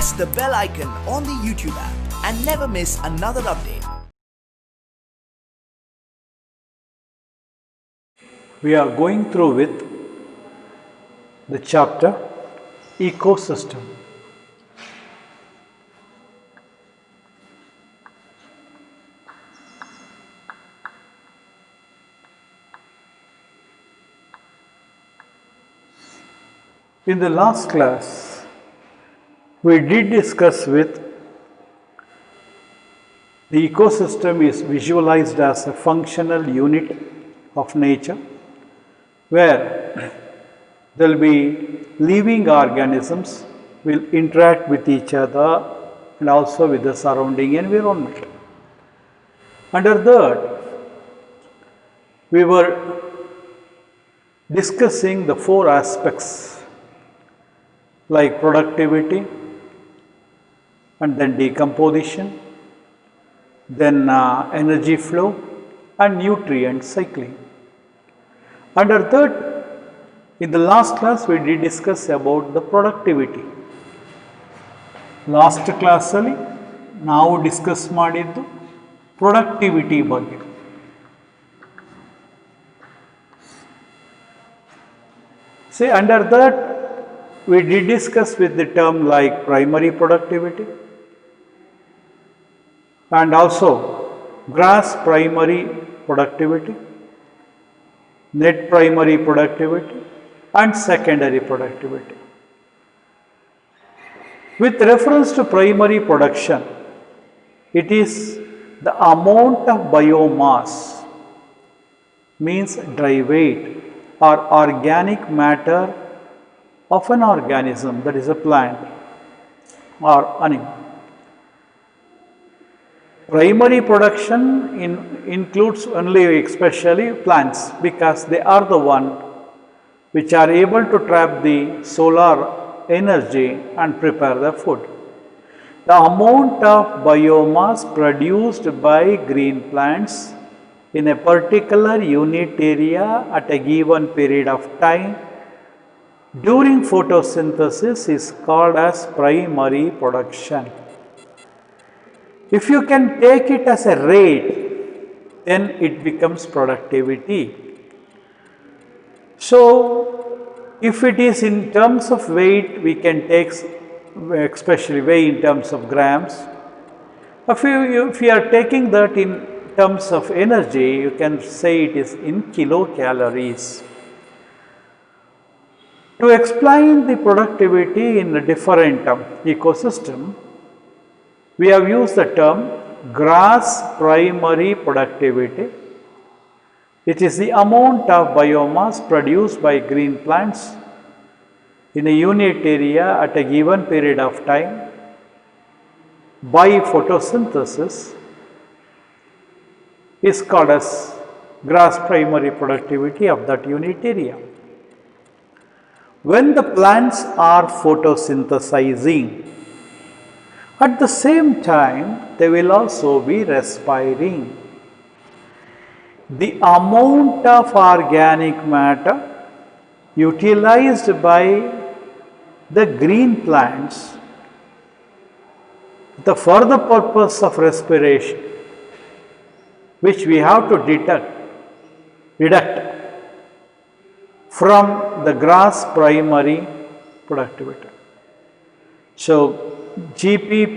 press the bell icon on the YouTube app and never miss another update. We are going through with the chapter Ecosystem. In the last class, we did discuss with the ecosystem is visualized as a functional unit of nature where there will be living organisms will interact with each other and also with the surrounding environment. Under that, we were discussing the four aspects like productivity and then decomposition, then energy flow and nutrient cycling. Under that, in the last class we did discuss about the productivity. Last class ಅಲ್ಲಿ ನಾವು discuss ಮಾಡಿದ್ದು productivity ಬಗ್ಗೆ. See, under that we did discuss with the term like primary productivity and also gross primary productivity, net primary productivity and secondary productivity. With reference to primary production, it is the amount of biomass, means dry weight or organic matter of an organism, that is a plant or animal. Primary production includes only especially plants because they are the one which are able to trap the solar energy and prepare the food. The amount of biomass produced by green plants in a particular unit area at a given period of time during photosynthesis is called as primary production. If you can take it as a rate, then it becomes productivity. So, if it is in terms of weight, we can take especially weight in terms of grams. If you are taking that in terms of energy, you can say it is in kilocalories. To explain the productivity in a different ecosystem, we have used the term gross primary productivity. It is the amount of biomass produced by green plants in a unit area at a given period of time by photosynthesis is called as gross primary productivity of that unit area. When the plants are photosynthesizing, at the same time they will also be respiring. The amount of organic matter utilized by the green plants for the purpose of respiration, which we have to deduct from the gross primary productivity. So, GPP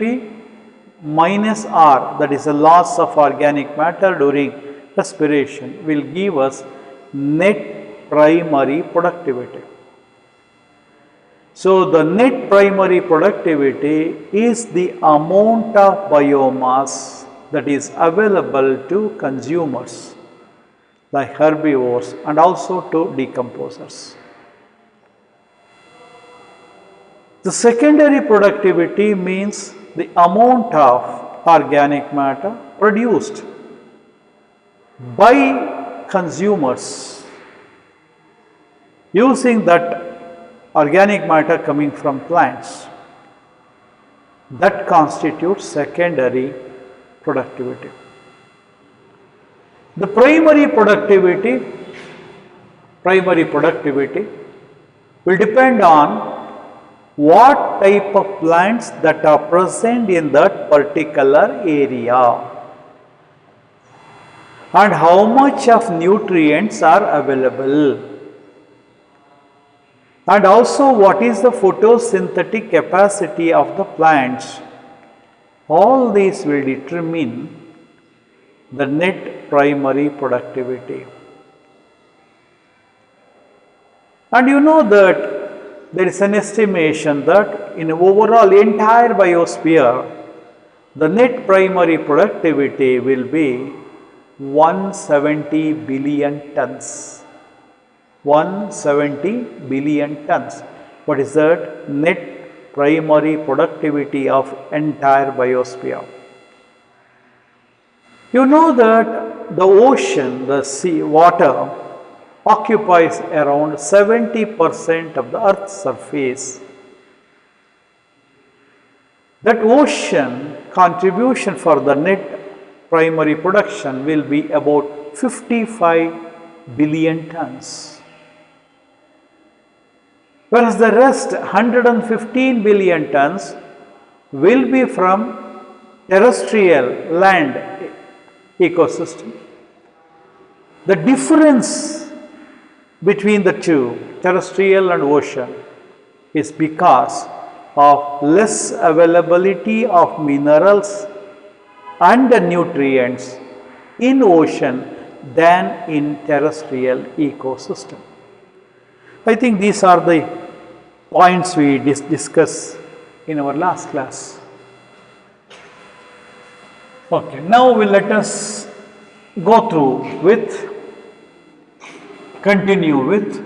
minus R, that is the loss of organic matter during respiration, will give us net primary productivity. So, the net primary productivity is the amount of biomass that is available to consumers like herbivores and also to decomposers. The secondary productivity means the amount of organic matter produced by consumers using that organic matter coming from plants. That constitutes secondary productivity. The primary productivity will depend on what type of plants that are present in that particular area and how much of nutrients are available, and also what is the photosynthetic capacity of the plants. All these will determine the net primary productivity. And you know that there is an estimation that in overall entire biosphere, the net primary productivity will be 170 billion tons. 170 billion tons. What is that? Net primary productivity of entire biosphere. You know that the ocean, the sea, water occupies around 70% of the earth's surface. That ocean contribution for the net primary production will be about 55 billion tons. Whereas the rest 115 billion tons will be from terrestrial land ecosystem. The difference between the two, terrestrial and ocean, is because of less availability of minerals and nutrients in ocean than in terrestrial ecosystem. I think these are the points we discussed in our last class. Okay, now let us go through with, continue with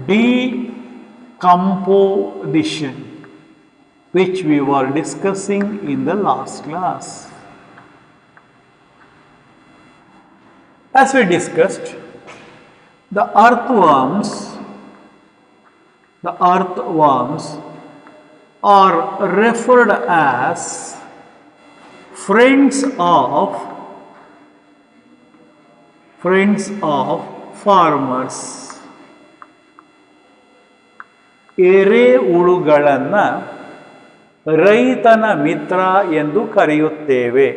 decomposition, which we were discussing in the last class. As we discussed, the earthworms are referred as friends of farmers. ಎರೆಹುಳುಗಳನ್ನು ರೈತನ ಮಿತ್ರ ಎಂದು ಕರೆಯುತ್ತೇವೆ.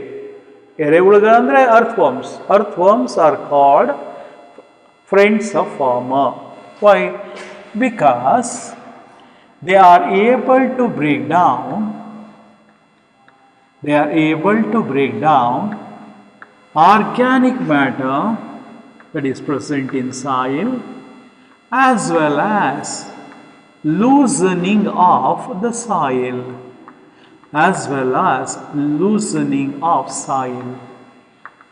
ಎರೆಹುಳುಗಳಂದರೆ earthworms. Earthworms are called friends of farmer. Why? Because they are able to break down organic matter that is present in soil, as well as loosening of the soil,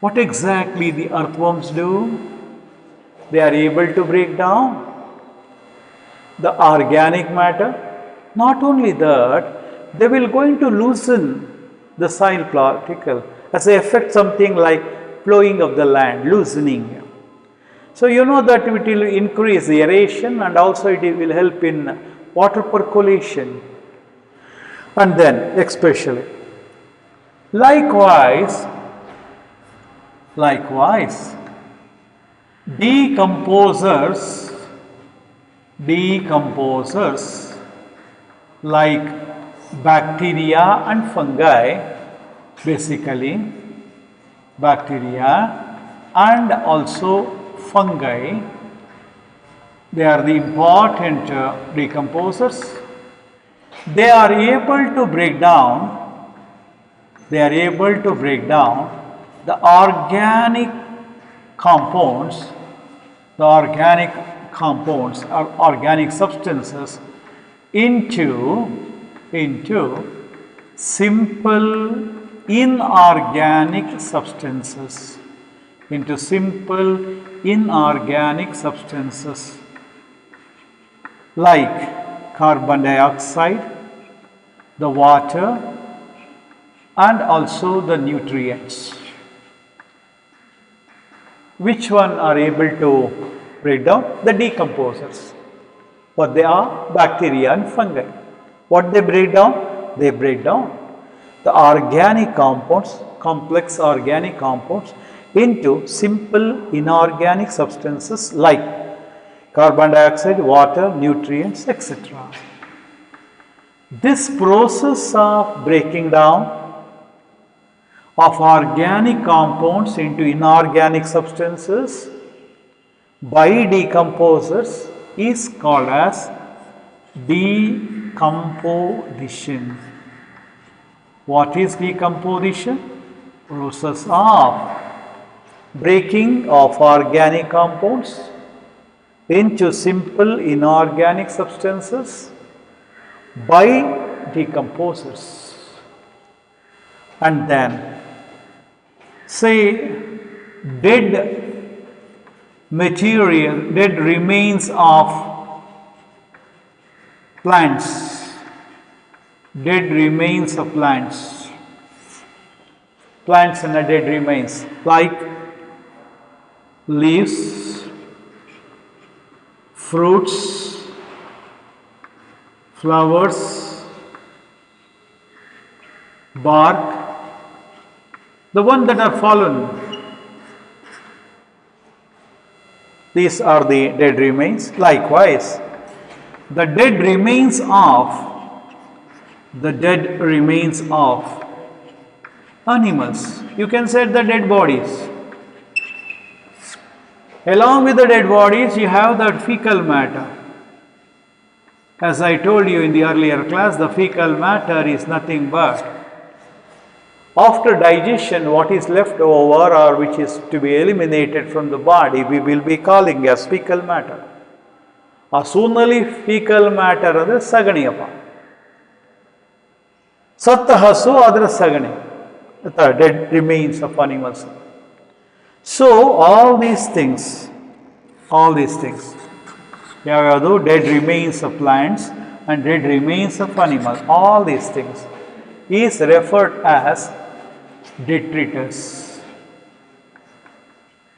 What exactly the earthworms do? They are able to break down the organic matter. Not only that, they will going to loosen the soil particle as a effect, something like plowing of the land, loosening. So you know that it will increase the aeration and also it will help in water percolation. And then especially likewise decomposers like bacteria and fungi, basically bacteria and also fungi, they are the important decomposers. They are able to break down the organic compounds or organic substances into simple inorganic substances, like carbon dioxide, the water, and also the nutrients. Which one are able to break down? The decomposers. What they are? Bacteria and fungi. What they break down? They break down the organic compounds, complex organic compounds, into simple inorganic substances like carbon dioxide, water, nutrients, etc. This process of breaking down of organic compounds into inorganic substances by decomposers is called as decomposition. What is decomposition? Process of breaking of organic compounds into simple inorganic substances by decomposers. And then say dead material, dead remains of plants, dead remains of plants, plants and dead remains like leaves, fruits, flowers, bark, the one that are fallen. These are the dead remains. Likewise, the dead remains of animals. You can say the dead bodies. Along with the dead bodies, you have that fecal matter. As I told you in the earlier class, the fecal matter is nothing but after digestion, what is left over or which is to be eliminated from the body, we will be calling as fecal matter. A soonali fecal matter adre saganiyappa. Satta hasu adre sagani. The dead remains of animals. So all these things, ಯಾವ್ಯಾವುದು dead remains of plants and dead remains of animals, all these things is referred as detritus.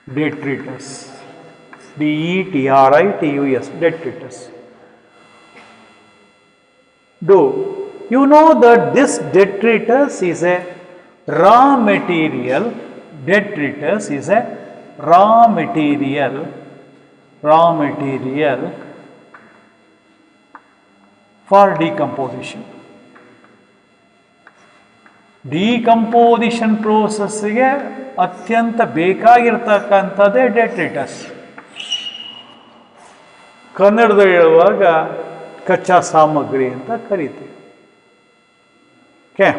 Detritus. D-E-T-R-I-T-U-S. Detritus. Do you know that this detritus is a raw material? Detritus is a raw material for decomposition. Decomposition ಪ್ರೋಸೆಸ್ಗೆ ಅತ್ಯಂತ ಬೇಕಾಗಿರ್ತಕ್ಕಂಥದ್ದೇ detritus. ಕನ್ನಡದಲ್ಲಿ ಹೇಳುವಾಗ ಕಚ್ಚಾ ಸಾಮಗ್ರಿ ಅಂತ ಕರಿತೀವಿ. Okay,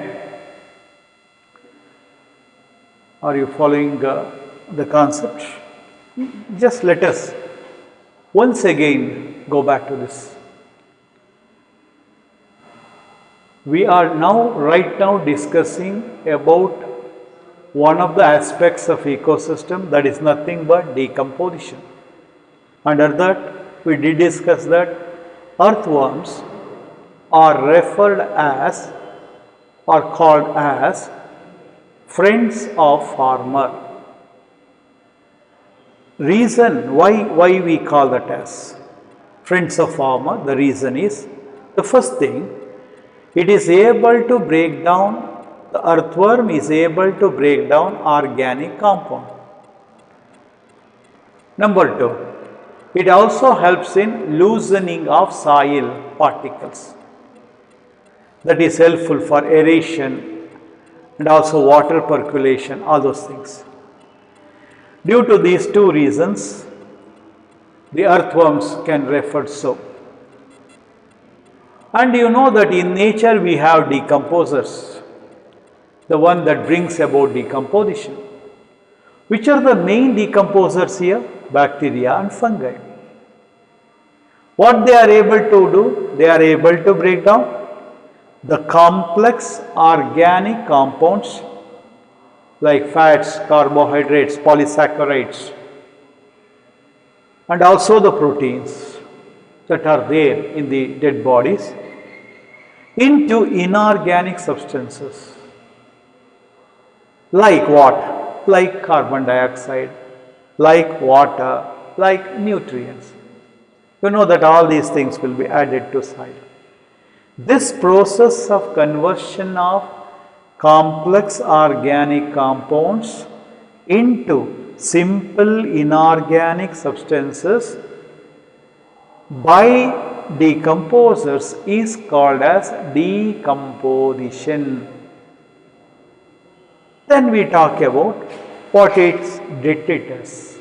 are you following the concept? Just let us once again go back to this. We are right now discussing about one of the aspects of ecosystem, that is nothing but decomposition. Under that, we did discuss that earthworms are referred as or called as friends of farmer. Reason why we call that as friends of farmer, the reason is, the first thing, it is able to break down, the earthworm is able to break down organic compound. Number 2, it also helps in loosening of soil particles. That is helpful for aeration and also water percolation, all those things. Due to these two reasons, the earthworms can refer so. And you know that in nature we have decomposers, the one that brings about decomposition. Which are the main decomposers here? Bacteria and fungi. What they are able to do? They are able to break down the complex organic compounds like fats, carbohydrates, polysaccharides, and also the proteins that are there in the dead bodies into inorganic substances. Like what? Like carbon dioxide, like water, like nutrients. You know that all these things will be added to soil. This process of conversion of complex organic compounds into simple inorganic substances by decomposes is called as decomposition. Then we talk about what is detritus.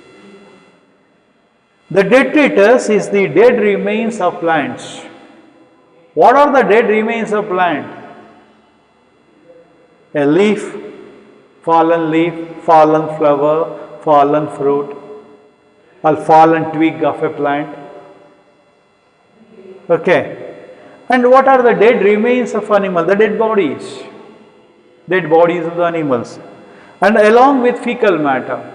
The detritus is the dead remains of plants. What are the dead remains of plant? A leaf, fallen flower, fallen fruit, or fallen twig of a plant. Okay. And what are the dead remains of animal? The dead bodies of the animals. And along with fecal matter.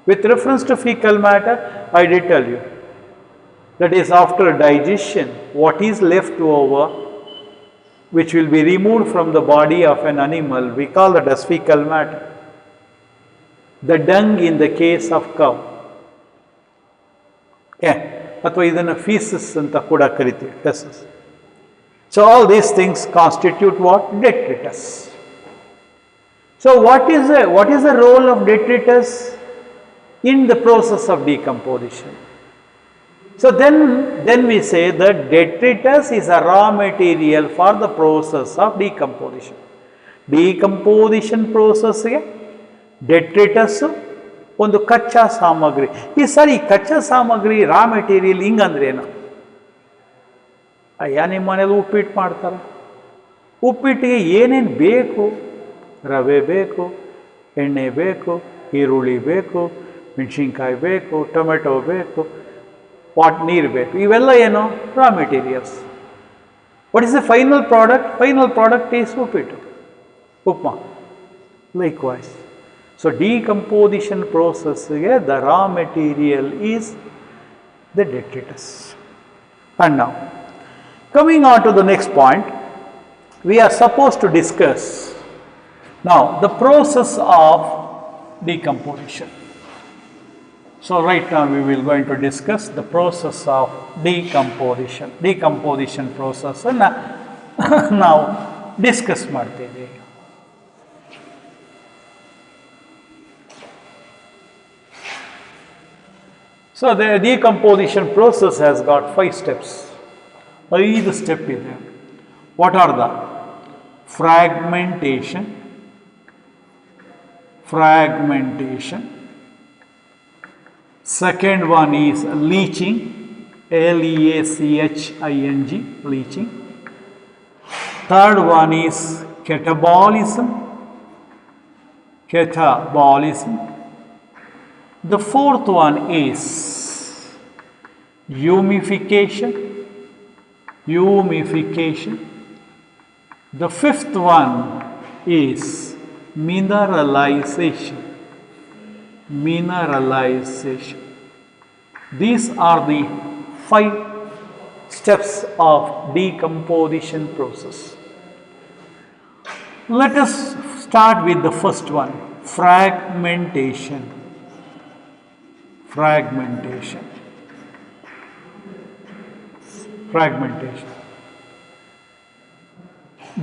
With reference to fecal matter, I did tell you. That is, after digestion, what is left over, which will be removed from the body of an animal, we call that as fecal matter. The dung in the case of cow. ಅಥವಾ ಇದನ್ನು feces ಅಂತ ಕೂಡ ಕರಿತೀವಿ, feces. So all these things constitute what? Detritus. So what is the role of detritus in the process of decomposition? So then we say that detritus is a raw material for the process of decomposition. Decomposition process ಗೆ detritus ಒಂದು ಕಚ್ಚಾ ಸಾಮಗ್ರಿ. ಈ ಸರಿ ಕಚ್ಚಾ ಸಾಮಗ್ರಿ raw material ಹಿಂಗಂದ್ರೆ ಏನು? ಅಯ್ಯ, ನಿಮ್ಮ ಮನೇಲಿ ಉಪ್ಪಿಟ್ಟು ಮಾಡ್ತಾರೆ. ಉಪ್ಪಿಟ್ಟಿಗೆ ಏನೇನು ಬೇಕು? ರವೆ ಬೇಕು, ಎಣ್ಣೆ ಬೇಕು, ಈರುಳ್ಳಿ ಬೇಕು, ಮೆಣಸಿನ್ಕಾಯಿ ಬೇಕು, ಟೊಮೆಟೊ ಬೇಕು, ನೀರು ಬೇಕು. ಇವೆಲ್ಲ ಏನು? Raw materials. What is the final product? Final product is uppittu, upma. Likewise. So decomposition process, the raw material is the detritus. And now, coming on to the next point, we are supposed to discuss now the process of decomposition. So right now we will going to discuss the process of decomposition process. And now discuss ಮಾಡ್ತೇವೆ. So the decomposition process has got 5 steps. 5 steps ಇದೆ. What are the? Fragmentation. Second one is leaching. Leaching. Leaching. Third one is catabolism. The fourth one is humidification. The fifth one is mineralization. These are the 5 steps of decomposition process. Let us start with the first one, fragmentation.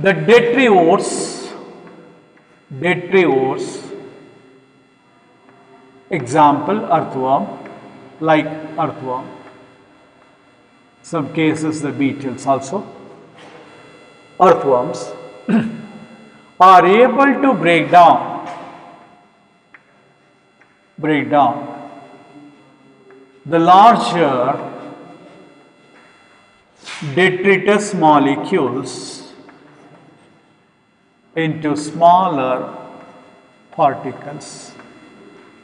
The detritivores, example earthworm, like earthworm. Some cases the beetles also. Earthworms are able to break down the larger detritus molecules into smaller particles.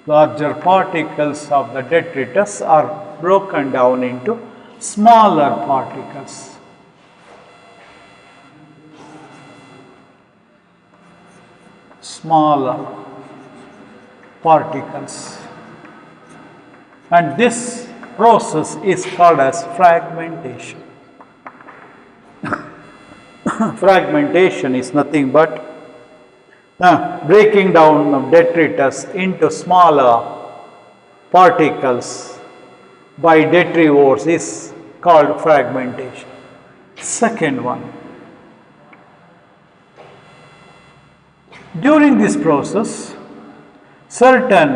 Larger particles of the detritus are broken down into smaller particles. And this process is called as fragmentation. Fragmentation is nothing but breaking down of detritus into smaller particles by detritivores is called fragmentation. Second one, during this process, certain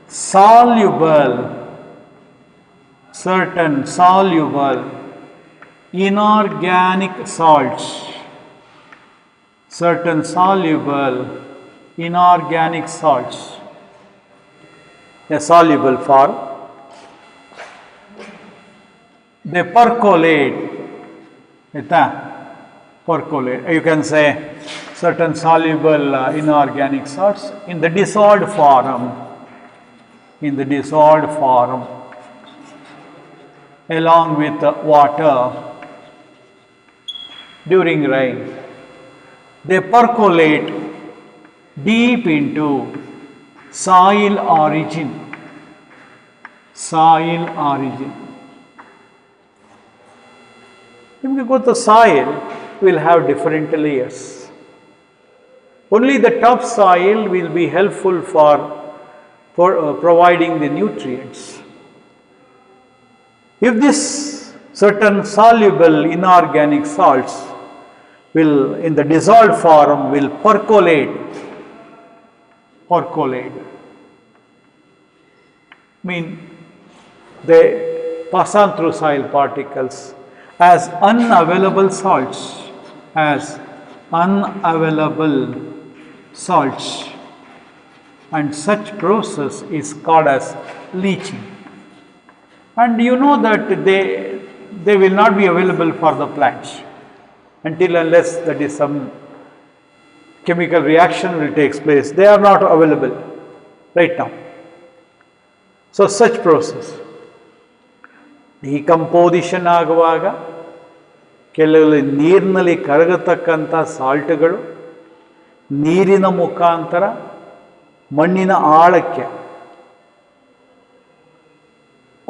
soluble inorganic salts, certain soluble inorganic salts, a soluble form, they percolate, percolate, you can say certain soluble inorganic salts in the dissolved form, along with water during rain. They percolate deep into soil origin. If you go to soil, will have different layers. Only the top soil will be helpful for providing the nutrients. If this certain soluble inorganic salts will in the dissolved form will percolate, mean they pass on through soil particles as unavailable salts, and such process is called as leaching. And you know that they will not be available for the plants until unless that is some chemical reaction will take place. They are not available right now. So such process. Decomposition ಆಗುವಾಗ ಕೆಲವು ನೀರಿನಲ್ಲಿ ಕರಗತಕ್ಕಂಥ ಸಾಲ್ಟ್ಗಳು ನೀರಿನ ಮುಖಾಂತರ ಮಣ್ಣಿನ ಆಳಕ್ಕೆ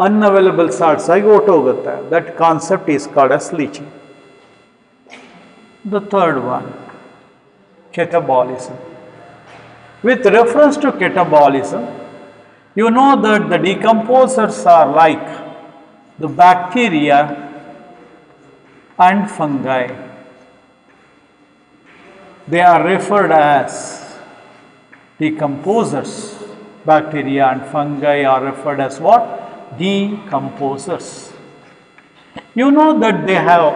unavailable salts ಆಗಿ ಹೊರಟೋಗುತ್ತೆ. That concept is called as leaching. The third one, catabolism. With reference to catabolism, you know that the decomposers are like the bacteria and fungi. They are referred as decomposers. Bacteria and fungi are referred as what? Decomposers. You know that they have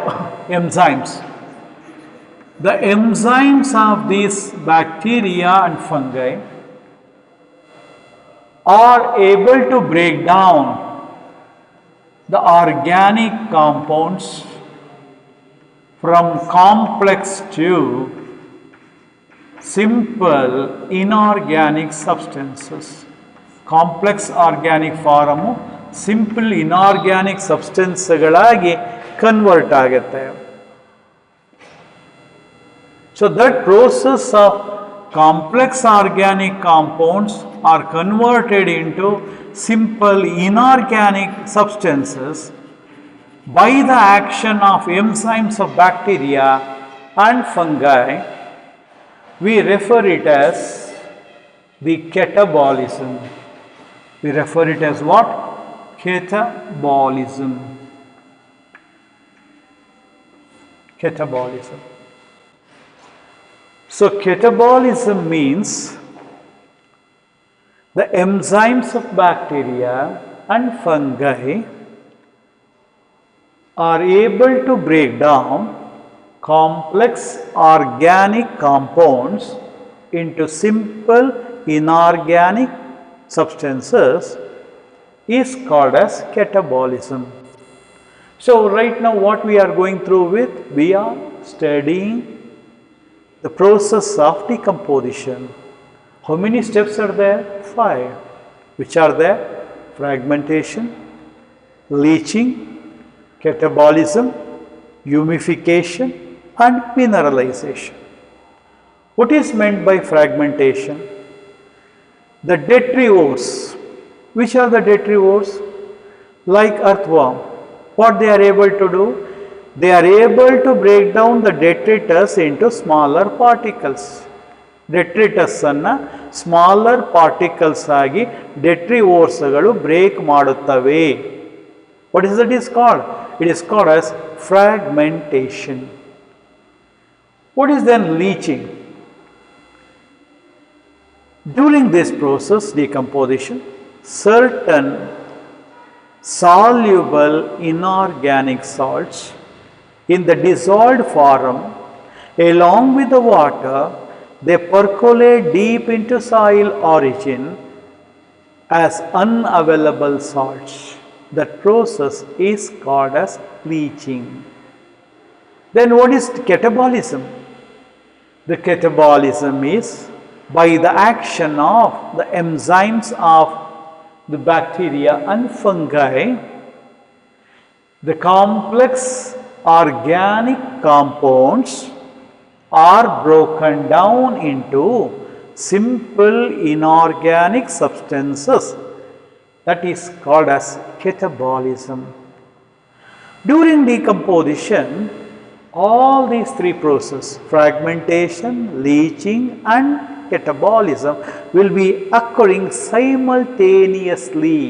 enzymes. The enzymes of these bacteria and fungi are able to break down the organic compounds from complex to simple inorganic substances. Complex organic form simple inorganic substanceಗಳಾಗಿ convert ಆಗುತ್ತೆ. So that process of complex organic compounds are converted into simple inorganic substances by the action of enzymes of bacteria and fungi. We refer it as the catabolism. We refer it as what? Catabolism. Catabolism. So catabolism means the enzymes of bacteria and fungi are able to break down complex organic compounds into simple inorganic substances is called as catabolism. So right now what we are going through with, we are studying the process of decomposition. How many steps are there? 5. Which are there? Fragmentation, leaching, catabolism, humification and mineralization. What is meant by fragmentation? The detritivores. Which are the detritivores? Like earthworm. What they are able to do? They are able to break down the detritus into smaller particles. Detritus ಅನ್ನು smaller particles ಆಗಿ detrivores ಗಳು break ಮಾಡುತ್ತವೆ. What is that is called? It is called as fragmentation. What is then leaching? During this process, decomposition, certain soluble inorganic salts In the dissolved form, along with the water, they percolate deep into soil origin as unavailable salts. That process is called as leaching. Then what is catabolism? The catabolism is by the action of the enzymes of the bacteria and fungi, the complex organic compounds are broken down into simple inorganic substances. That is called as catabolism. During decomposition, all these three processes, fragmentation, leaching and catabolism, will be occurring simultaneously.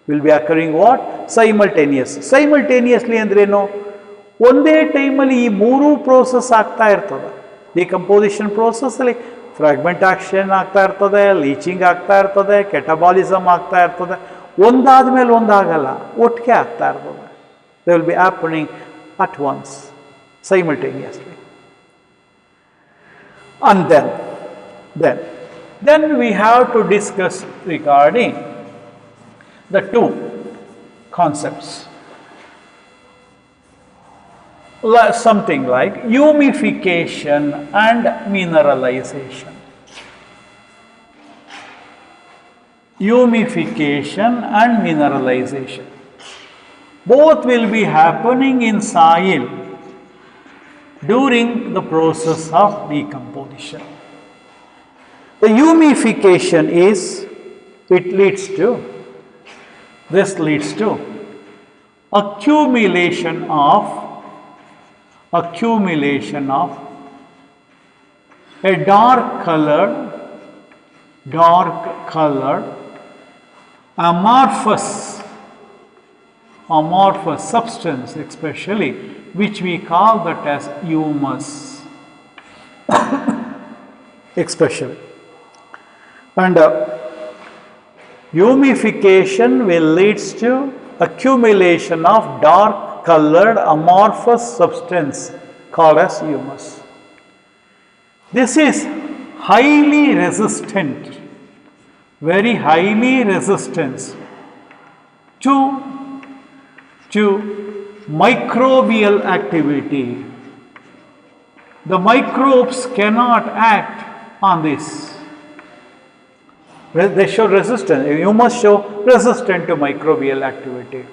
Will be occurring what? Simultaneously ಅಂದ್ರೇನು? ಒಂದೇ ಟೈಮಲ್ಲಿ ಈ ಮೂರೂ process ಆಗ್ತಾ ಇರ್ತದೆ. Decomposition ಪ್ರೋಸೆಸ್ಸಲ್ಲಿ fragmentation ಆಗ್ತಾ ಇರ್ತದೆ, leaching ಆಗ್ತಾ ಇರ್ತದೆ, ಕೆಟಬಾಲಿಸಮ್ ಆಗ್ತಾ ಇರ್ತದೆ. ಒಂದಾದ ಮೇಲೆ ಒಂದಾಗಲ್ಲ, ಒಟ್ಟಿಗೆ ಆಗ್ತಾ ಇರ್ತದೆ. They will be happening at once, simultaneously. And then we have to discuss regarding the two concepts. Something like humidification and mineralization. Humidification and mineralization. Both will be happening in soil during the process of decomposition. The humidification leads to accumulation of a dark colored amorphous substance, especially, which we call that as humus. Especially. And humidification will lead to accumulation of dark colored amorphous substance called as humus. This is highly resistant, very highly resistant to microbial activity. The microbes cannot act on this. They show resistance. You must show resistance to microbial activity.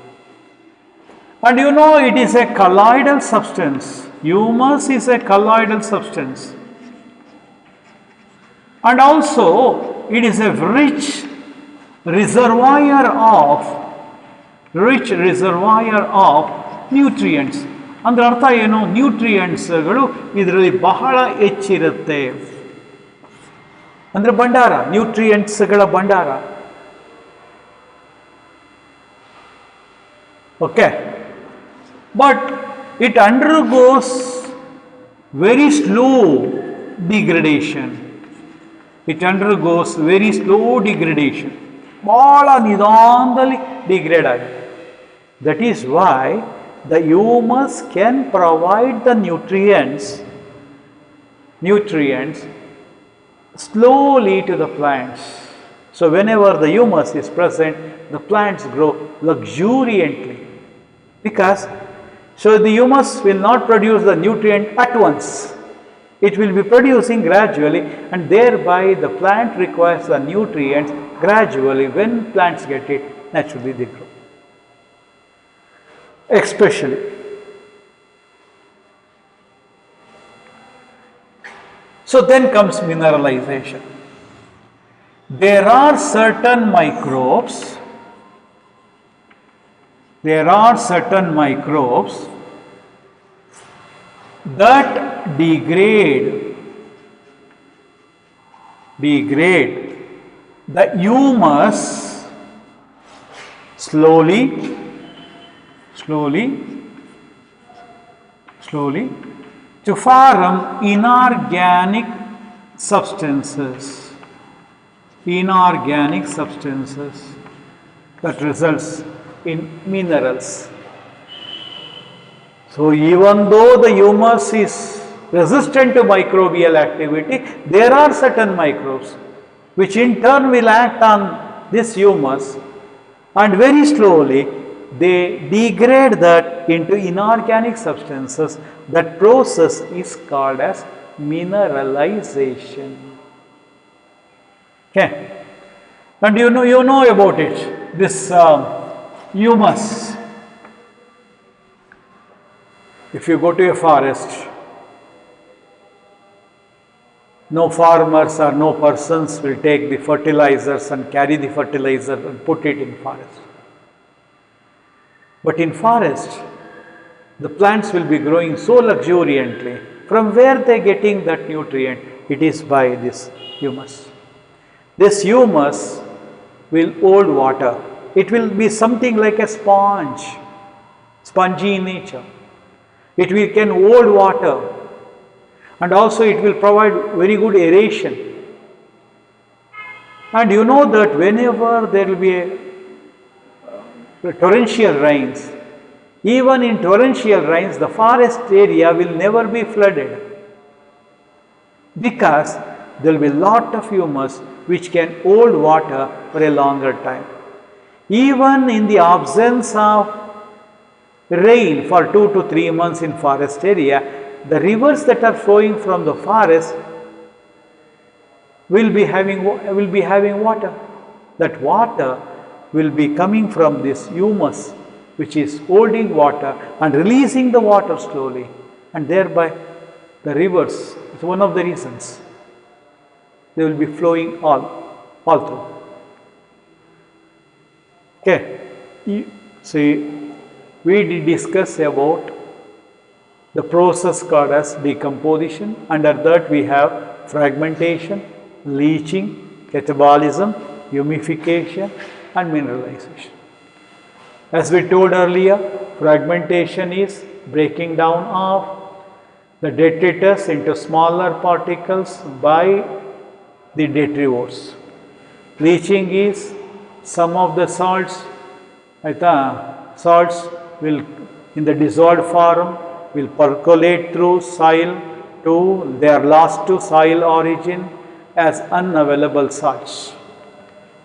And you know it is a colloidal substance. Humus is a colloidal substance. And also it is a rich reservoir of nutrients. ಅಂದ್ರೆ ಅರ್ಥ ಏನು? ನ್ಯೂಟ್ರಿಯೆಂಟ್ಸ್ಗಳು ಇದರಲ್ಲಿ ಬಹಳ ಹೆಚ್ಚಿರುತ್ತೆ. ಅಂದರೆ ಭಂಡಾರ, ನ್ಯೂಟ್ರಿಯೆಂಟ್ಸ್ಗಳ ಭಂಡಾರ. Okay, but it undergoes very slow degradation. ಬಹಳ ನಿಧಾನದಲ್ಲಿ ಡಿಗ್ರೇಡ್ ಆಗಿದೆ. That is why the humus can provide the nutrients slowly to the plants. So whenever the humus is present, the plants grow luxuriantly. Because the humus will not produce the nutrient at once. It will be producing gradually, and thereby the plant requires the nutrients gradually. When plants get it, naturally they grow. Especially. So then comes mineralization. There are certain microbes that degrade the humus slowly to form inorganic substances that results in minerals. So even though the humus is resistant to microbial activity, there are certain microbes which in turn will act on this humus, and very slowly they degrade that into inorganic substances. That process is called as mineralization. Okay, and you know about it. This humus. If you go to a forest, no farmers or no persons will take the fertilizers and carry the fertilizer and put it in forest. But in forest, the plants will be growing so luxuriantly. From where they are getting that nutrient? It is by this humus. This humus will hold water. It will be something like a sponge, spongy in nature. It can hold water, and also it will provide very good aeration. And you know that whenever there will be a torrential rains, even in torrential rains, the forest area will never be flooded, because there will be a lot of humus which can hold water for a longer time. Even in the absence of rain for 2 to 3 months in forest area, the rivers that are flowing from the forest will be having water. That water will be coming from this humus, which is holding water and releasing the water slowly, and thereby the rivers is one of the reasons they will be flowing all through. Okay, see, we did discuss about the process called as decomposition. Under that we have fragmentation, leaching, catabolism, humification and mineralization. As we told earlier, fragmentation is breaking down of the detritus into smaller particles by the detrivores. Leaching is some of the salts will in the dissolved form will percolate through soil to their lost to soil origin as unavailable salts.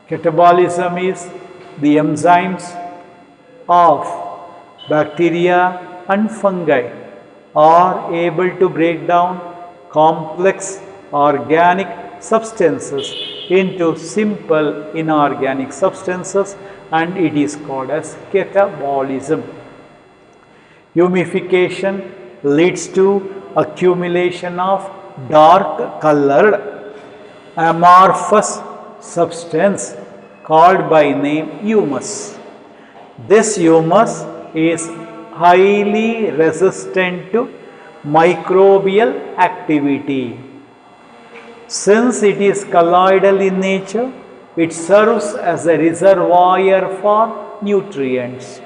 Catabolism is the enzymes of bacteria and fungi are able to break down complex organic substances into simple inorganic substances, and it is called as catabolism. Humification leads to accumulation of dark colored amorphous substance called by name humus. This humus is highly resistant to microbial activity. Since it is colloidal in nature, it serves as a reservoir for nutrients.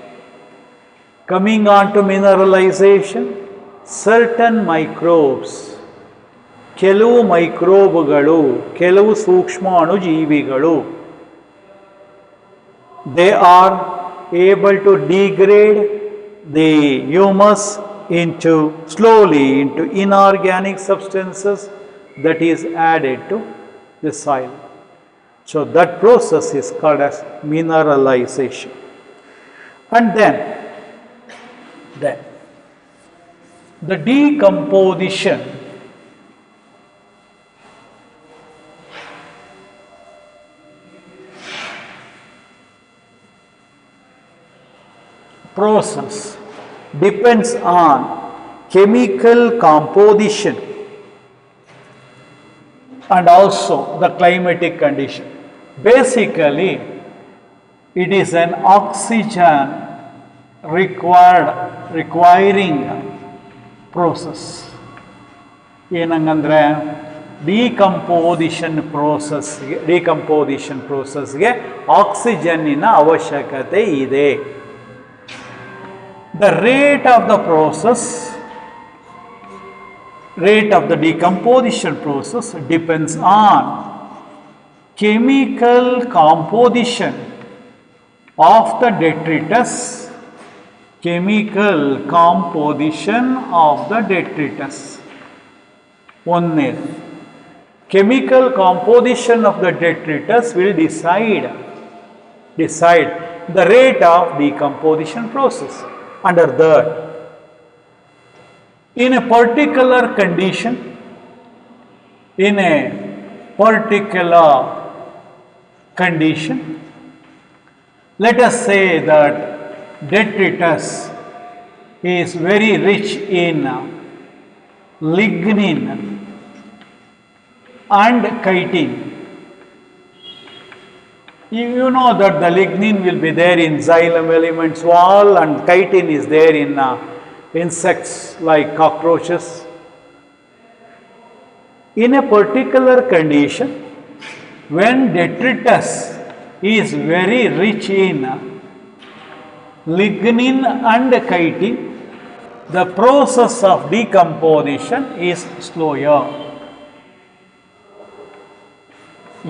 Coming on to mineralization, certain microbes, ಕೆಲವು ಮೈಕ್ರೋಬ್ಗಳು, ಕೆಲವು ಸೂಕ್ಷ್ಮಾಣುಜೀವಿಗಳು, they are able to degrade the humus slowly into inorganic substances that is added to the soil. So that process is called as mineralization. And then the decomposition process depends on chemical composition and also the climatic condition. Basically, it is an oxygen requiring process. ಏನಂಗಂದ್ರೆ decomposition ಪ್ರೋಸೆಸ್ಗೆ ಆಕ್ಸಿಜನ್ನಿನ ಅವಶ್ಯಕತೆ ಇದೆ. The rate of the decomposition process depends on chemical composition of the detritus chemical composition of the detritus. ಒಂದನೇದು, chemical composition of the detritus will decide the rate of decomposition process. Under that, in a particular condition, let us say that detritus is very rich in lignin and chitin. You know that the lignin will be there in xylem elements wall, and chitin is there in insects like cockroaches. In a particular condition, when detritus is very rich in lignin and chitin, the process of decomposition is slower.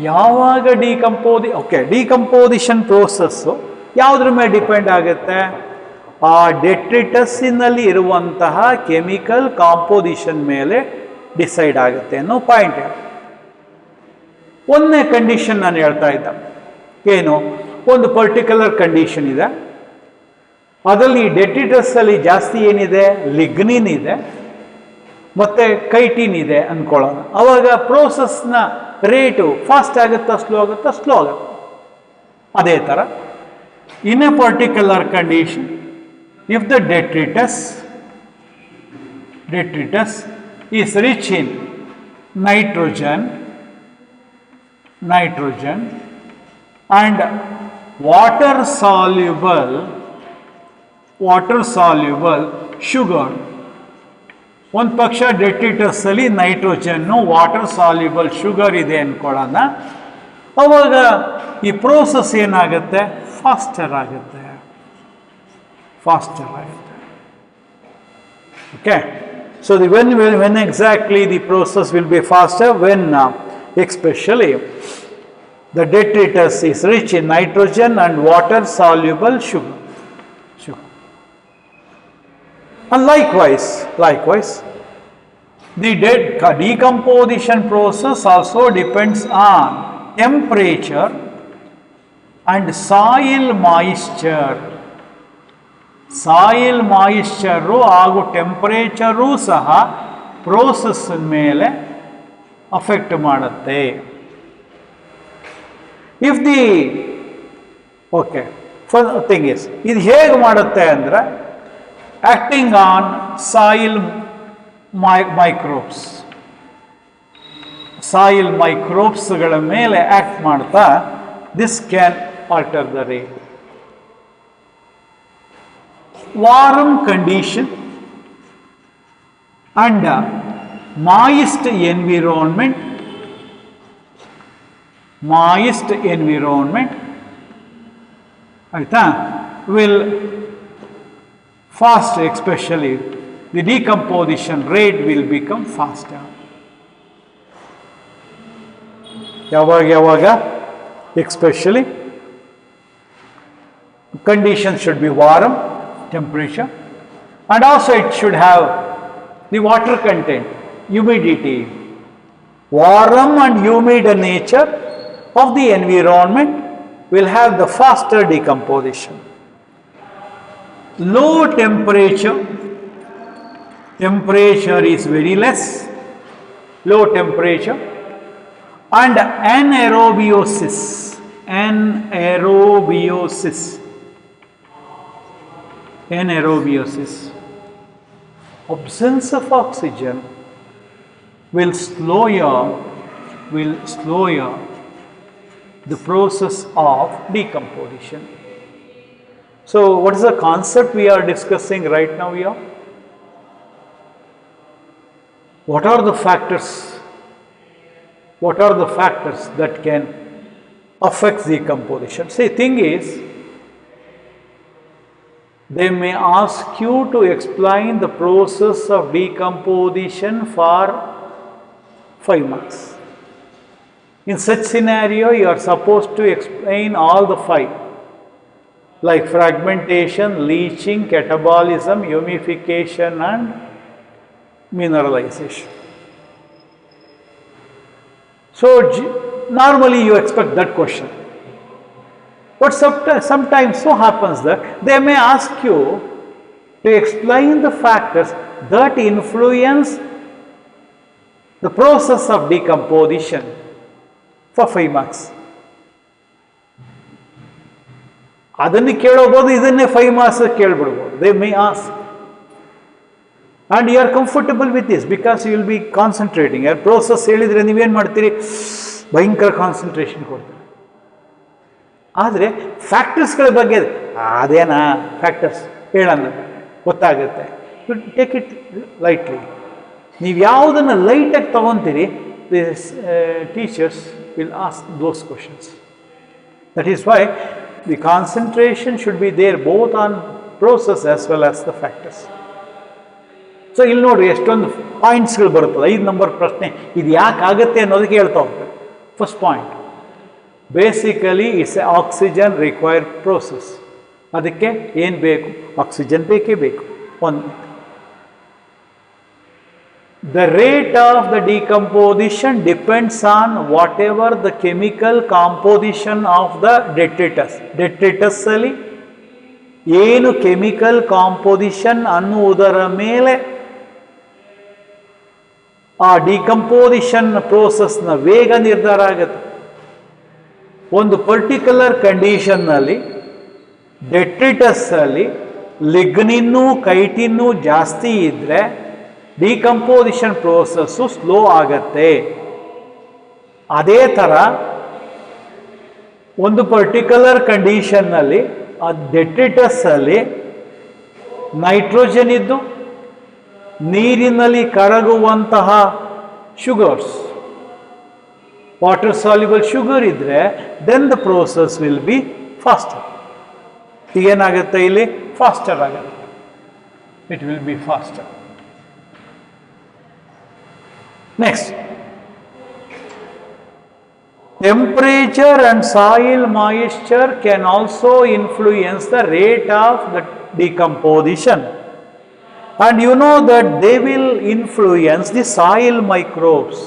ಯಾವಾಗ decomposition process ಯಾವುದ್ರ ಮೇಲೆ depend ಆಗುತ್ತೆ? ಆ ಡೆಟ್ರಿಟಸ್ಸಿನಲ್ಲಿ ಇರುವಂತಹ chemical composition ಮೇಲೆ decide ಆಗುತ್ತೆ ಅನ್ನೋ point. ಒಂದನೇ ಕಂಡೀಷನ್ ನಾನು ಹೇಳ್ತಾ ಇದ್ದ, ಏನು, ಒಂದು ಪರ್ಟಿಕ್ಯುಲರ್ ಕಂಡೀಷನ್ ಇದೆ, ಅದರಲ್ಲಿ ಡೆಟ್ರಿಟಸ್ಸಲ್ಲಿ ಜಾಸ್ತಿ ಏನಿದೆ, ಲಿಗ್ನಿನ್ ಇದೆ ಮತ್ತು ಕೈಟಿನ್ ಇದೆ ಅಂದ್ಕೊಳ್ಳೋಣ. ಆವಾಗ ಪ್ರೋಸೆಸ್ನ ರೇಟು ಫಾಸ್ಟ್ ಆಗುತ್ತಾ ಸ್ಲೋ ಆಗುತ್ತಾ? ಸ್ಲೋ ಆಗುತ್ತೆ. ಅದೇ ಥರ in a particular condition, if the detritus is rich in nitrogen and water soluble sugar. ಒಂದು ಪಕ್ಷ ಡೆಟ್ರಿಟಸ್ ಅಲ್ಲಿ ನೈಟ್ರೋಜನ್ನು, ವಾಟರ್ ಸಾಲ್ಯುಬಲ್ ಶುಗರ್ ಇದೆ ಅಂದ್ಕೊಳ್ಳೋಣ. ಅವಾಗ ಈ ಪ್ರೋಸೆಸ್ ಏನಾಗುತ್ತೆ? ಫಾಸ್ಟರ್ ಆಗುತ್ತೆ. Okay, so when exactly the process will be faster? When especially the detritus is rich in nitrogen and water soluble sugar. And likewise, the decomposition process also depends on temperature and soil moisture. Soil moisture ಹಾಗೂ temperature ಸಹ process ಮೇಲೆ affect ಮಾಡುತ್ತೆ. If the thing is, ಇದು ಹೇಗೆ ಮಾಡುತ್ತೆ ಅಂದರೆ, acting on soil ಮೈಕ್ರೋಬ್ಸ್ಗಳ ಮೇಲೆ act ಮಾಡ್ತಾ, this can alter the rate. Warm condition and moist environment will fast, especially the decomposition rate will become faster. Yavaga especially conditions should be warm temperature, and also it should have the water content, humidity. Warm and humid nature of the environment will have the faster decomposition. Low temperature is very less, low temperature, and anaerobiosis, absence of oxygen will slow the process of decomposition. So what is the concept we are discussing right now here? What are the factors that can affect decomposition? See, thing is, they may ask you to explain the process of decomposition for 5 marks. In such scenario, you are supposed to explain all the 5. like fragmentation, leaching, catabolism, humidification, and mineralization. So normally you expect that question. But sometimes so happens that they may ask you to explain the factors that influence the process of decomposition for 5 marks. ಅದನ್ನು ಕೇಳಬಹುದು, ಇದನ್ನೇ 5 marks ಕೇಳ್ಬಿಡ್ಬೋದು. They may ask. And you are comfortable with this because you will be concentrating. ಆ process ಹೇಳಿದರೆ ನೀವೇನು ಮಾಡ್ತೀರಿ? ಭಯಂಕರ concentration ಕೊಡ್ತೀರಿ. ಆದರೆ ಫ್ಯಾಕ್ಟರ್ಸ್ಗಳ ಬಗ್ಗೆ ಅದೇನಾ ಫ್ಯಾಕ್ಟರ್ಸ್ ಹೇಳೋಣ ಗೊತ್ತಾಗುತ್ತೆ. You take it lightly. ನೀವು ಯಾವುದನ್ನು ಲೈಟಾಗಿ ತಗೊತೀರಿ, this teachers will ask those questions. That is why the concentration should be there both on process as well as the factors. So ಇಲ್ಲಿ ನೋಡಿರಿ ಎಷ್ಟೊಂದು ಪಾಯಿಂಟ್ಸ್ಗಳು ಬರುತ್ತದೆ. 5 ನಂಬರ್ ಪ್ರಶ್ನೆ ಇದು ಯಾಕೆ ಆಗುತ್ತೆ ಅನ್ನೋದಕ್ಕೆ ಹೇಳ್ತಾ ಹೋಗ್ತಾರೆ. First point, basically it's A oxygen required process. ಅದಕ್ಕೆ ಏನು ಬೇಕು? ಆಕ್ಸಿಜನ್ ಬೇಕೇ ಬೇಕು. ಒಂದು, the rate of the decomposition depends on whatever the chemical composition of the detritus. Detritus ಅಲ್ಲಿ ಏನು ಕೆಮಿಕಲ್ ಕಾಂಪೋಸಿಷನ್ ಅನ್ನುವುದರ ಮೇಲೆ ಆ ಡಿಕಂಪೋಸಿಷನ್ ಪ್ರೋಸೆಸ್ನ ವೇಗ ನಿರ್ಧಾರ ಆಗುತ್ತೆ. ಒಂದು ಪರ್ಟಿಕ್ಯುಲರ್ ಕಂಡೀಷನ್ನಲ್ಲಿ ಡೆಟ್ರಿಟಸ್ ಅಲ್ಲಿ ಲಿಗ್ನಿನ್ನು ಕೈಟಿನ್ನು ಜಾಸ್ತಿ ಇದ್ದರೆ ಡಿಕಂಪೋಸಿಷನ್ ಪ್ರೋಸೆಸ್ಸು ಸ್ಲೋ ಆಗತ್ತೆ. ಅದೇ ಥರ ಒಂದು ಪರ್ಟಿಕ್ಯುಲರ್ ಕಂಡೀಷನ್ನಲ್ಲಿ ಆ ಡೆಟ್ರಿಟಸ್ ಅಲ್ಲಿ ನೈಟ್ರೋಜನ್ ಇದ್ದು ನೀರಿನಲ್ಲಿ ಕರಗುವಂತಹ ಶುಗರ್ಸ್, ವಾಟರ್ ಸಾಲ್ಯುಬಲ್ ಶುಗರ್ ಇದ್ದರೆ then the process will be faster. ಏನಾಗುತ್ತೆ ಇಲ್ಲಿ? ಫಾಸ್ಟರ್ ಆಗುತ್ತೆ. It will be faster. Next, temperature and soil moisture can also influence the rate of the decomposition, and you know that they will influence the soil microbes.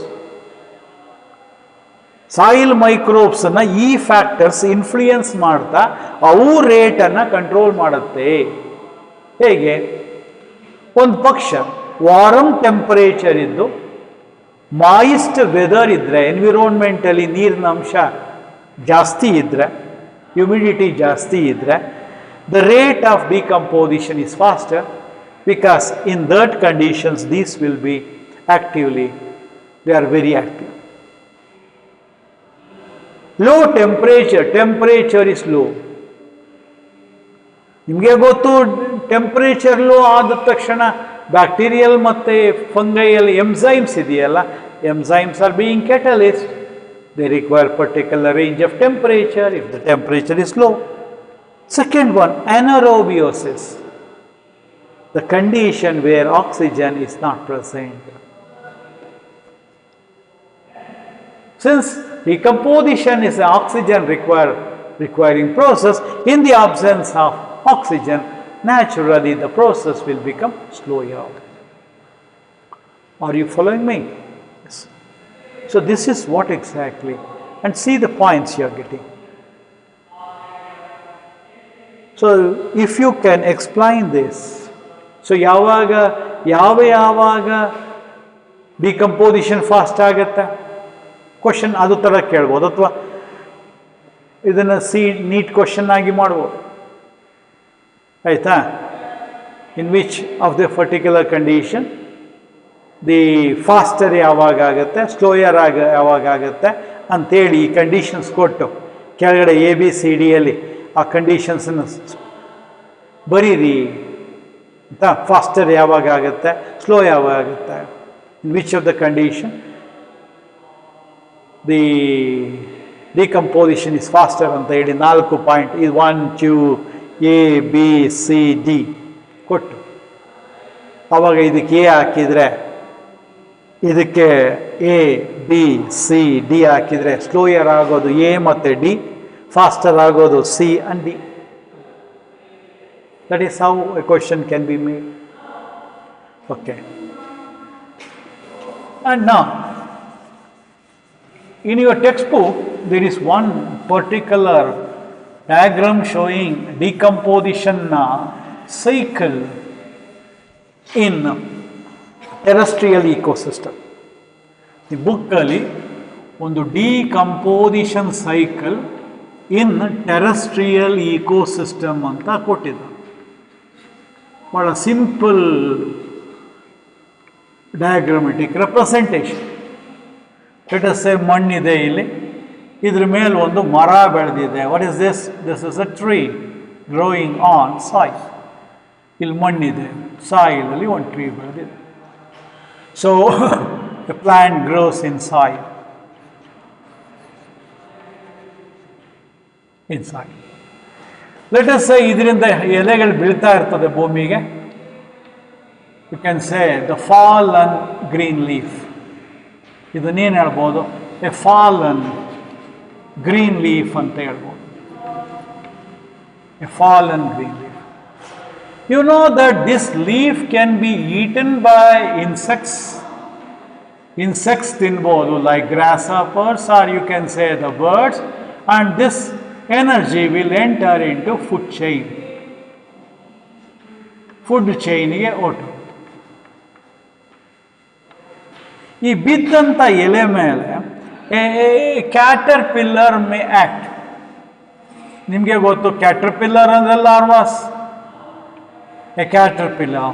Soil ಮೈಕ್ರೋಬ್ಸನ್ನು ಈ factors influence ಮಾಡ್ತಾ ಅವು ರೇಟನ್ನು control ಮಾಡುತ್ತೆ. ಹೇಗೆ? ಒಂದು ಪಕ್ಷ ವಾರಮ್ temperature ಇದ್ದು moist weather ಇದ್ದರೆ, ಎನ್ವಿರೋನ್ಮೆಂಟಲ್ಲಿ ನೀರಿನ ಅಂಶ ಜಾಸ್ತಿ ಇದ್ದರೆ, ಹ್ಯುಮಿಡಿಟಿ ಜಾಸ್ತಿ ಇದ್ದರೆ, the rate of decomposition is faster because in that conditions these will be actively, they are very active. Low temperature is low. ನಿಮಗೆ ಗೊತ್ತು, ಟೆಂಪರೇಚರ್ ಲೋ ಆದ ತಕ್ಷಣ ಬ್ಯಾಕ್ಟೀರಿಯಲ್ ಮತ್ತು ಫಂಗೈಯಲ್ ಎಂಜೈಮ್ಸ್ ಇದೆಯಲ್ಲ, enzymes are being catalyst. They require particular range of temperature if the temperature is low. Second one, anaerobiosis, the condition where oxygen is not present. Since decomposition is an oxygen requiring process, in the absence of oxygen, naturally the process will become slower. Are you following me? Yes. So this is what exactly, and see the points you are getting. So if you can explain this, so ಯಾವಾಗ decomposition fast ಆಗುತ್ತೆ question ಅದು ಥರ ಕೇಳ್ಬೋದು, ಅಥವಾ ಇದನ್ನು neat question ಆಗಿ ಮಾಡ್ಬೋದು. ಆಯಿತಾ? In which of the particular condition the faster ಯಾವಾಗ ಆಗುತ್ತೆ, ಸ್ಲೋಯರ್ ಯಾವಾಗ ಆಗುತ್ತೆ ಅಂಥೇಳಿ ಈ ಕಂಡೀಷನ್ಸ್ ಕೊಟ್ಟು ಕೆಳಗಡೆ ABCD ಯಲ್ಲಿ ಆ ಕಂಡೀಷನ್ಸನ್ನು ಬರೀರಿ ಅಂತ. ಫಾಸ್ಟರ್ ಯಾವಾಗ ಆಗುತ್ತೆ, ಸ್ಲೋ ಯಾವಾಗ ಆಗುತ್ತೆ, in which of the condition the decomposition is faster ಅಂತ ಹೇಳಿ 4 ಪಾಯಿಂಟ್, ಇದು 1 2 ABCD ಕೊಟ್ಟು ಆವಾಗ ಇದಕ್ಕೆ A ಹಾಕಿದರೆ, ಇದಕ್ಕೆ ABCD ಹಾಕಿದರೆ ಸ್ಲೋಯರ್ ಆಗೋದು A ಮತ್ತು D, ಫಾಸ್ಟರ್ ಆಗೋದು C and D. That is how a question can be made. Okay. And now, in your textbook, there is one particular diagram showing decomposition cycle in terrestrial ecosystem. ಈ ಬುಕ್ಕಲ್ಲಿ ಒಂದು decomposition cycle in terrestrial ecosystem ಅಂತ ಕೊಟ್ಟಿದ್ದ. ಭಾಳ simple diagrammatic representation. Let us say ಮಣ್ಣಿದೆ ಇಲ್ಲಿ, ಇದ್ರ ಮೇಲೆ ಒಂದು ಮರ ಬೆಳೆದಿದೆ. What is this? This is a tree growing on soil. ಇಲ್ಲಿ ಮಣ್ಣಿದೆ, ಸಾಯಿಲಲ್ಲಿ ಒಂದು ಟ್ರೀ ಬೆಳೆದಿದೆ. So the plant grows in soil. Inside. Let us say ಇದರಿಂದ ಎಲೆಗಳು ಬೀಳ್ತಾ ಇರ್ತದೆ ಭೂಮಿಗೆ. You can say the fallen green leaf. ಇದನ್ನೇನು ಹೇಳ್ಬೋದು? A fallen green leaf ಅಂತ ಹೇಳ್ಬೋದು. A fallen green leaf. You know that this leaf can be eaten by insects. Insects ತಿನ್ಬೋದು, like grasshoppers, or you can say the birds, and this energy will enter into food chain. Food chainಗೆ ಓಟು. ಈ ಬಿದ್ದಂಥ ಎಲೆ ಮೇಲೆ caterpillar may act. ನಿಮಗೆ ಗೊತ್ತು caterpillar ಅಂದ್ರೆ larvas. A caterpillar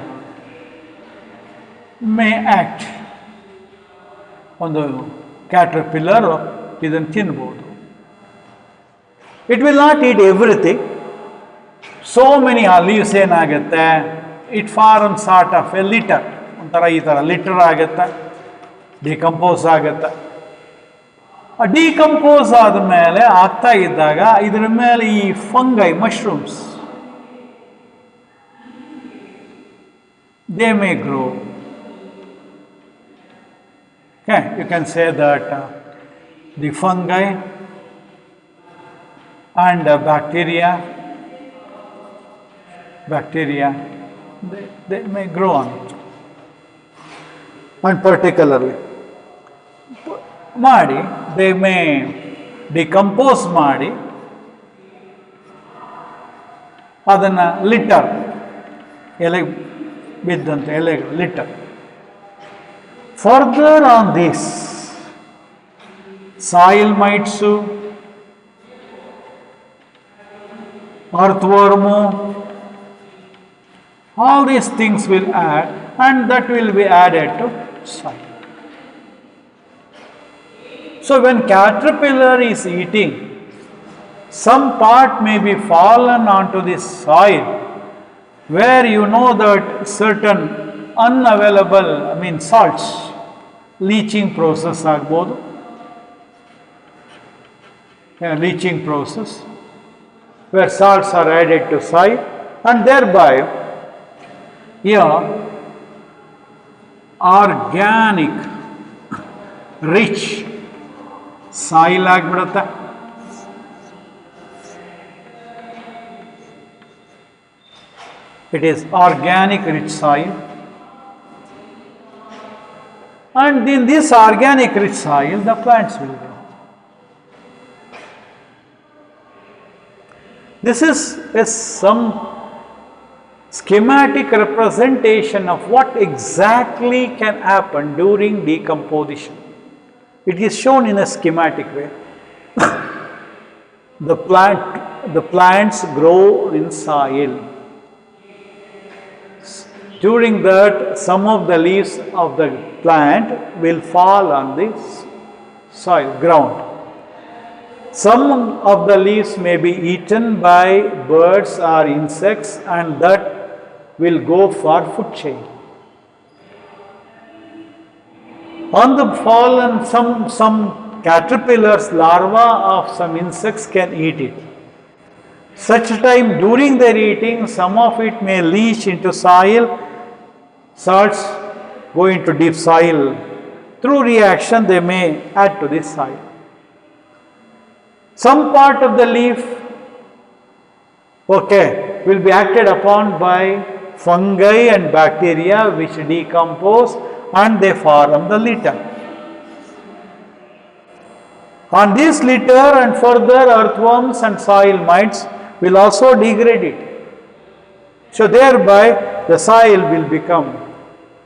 may act. ಒಂದು ಕ್ಯಾಟರ್ಪಿಲ್ಲರ್ ಇದನ್ನು ತಿನ್ಬೋದು. It will not eat everything. So many ಆ ಲೀವ್ಸ್ ಏನಾಗುತ್ತೆ, it form sort of a litter. ಒಂಥರ ಈ ಥರ ಲಿಟರ್ ಆಗುತ್ತೆ, ಡಿಕಂಪೋಸ್ ಆಗುತ್ತೆ. ಡಿಕಂಪೋಸ್ ಆದಮೇಲೆ ಆಗ್ತಾ ಇದ್ದಾಗ ಇದರ ಮೇಲೆ ಈ fungi, mushrooms, they may grow. Okay, you can say that the fungi and bacteria, they may grow on it. And particularly, ಮಾಡಿ, they may decompose ಮಾಡಿ, ಅದನ್ನು ಲಿಟರ್, ಎಲೆ ಬಿದ್ದಂಥ ಎಲೆಗಳು litre. Further on this, soil mites, earthworm, all these things will add, and that will be added to soil. So when caterpillar is eating, some part may be fallen onto this soil, where you know that certain unavailable, salts, leaching process ಆಗ್ಬೋದು. Leaching process where salts are added to soil, and thereby here organic rich soil ಆಗಿಬಿಡುತ್ತೆ. It is organic rich soil. And in this organic rich soil, the plants will grow. This is some schematic representation of what exactly can happen during decomposition. It is shown in a schematic way. The plants grow in soil. During that, some of the leaves of the plant will fall on the soil, ground. Some of the leaves may be eaten by birds or insects, and that will go for food chain. On the fallen, some caterpillars, larvae of some insects can eat it. Such time during their eating, some of it may leach into soil. Salts go into deep soil. Through reaction, they may add to this soil. Some part of the leaf, will be acted upon by fungi and bacteria which decompose and they form the litter. On this litter and further earthworms and soil mites will also degrade it. So thereby the soil will become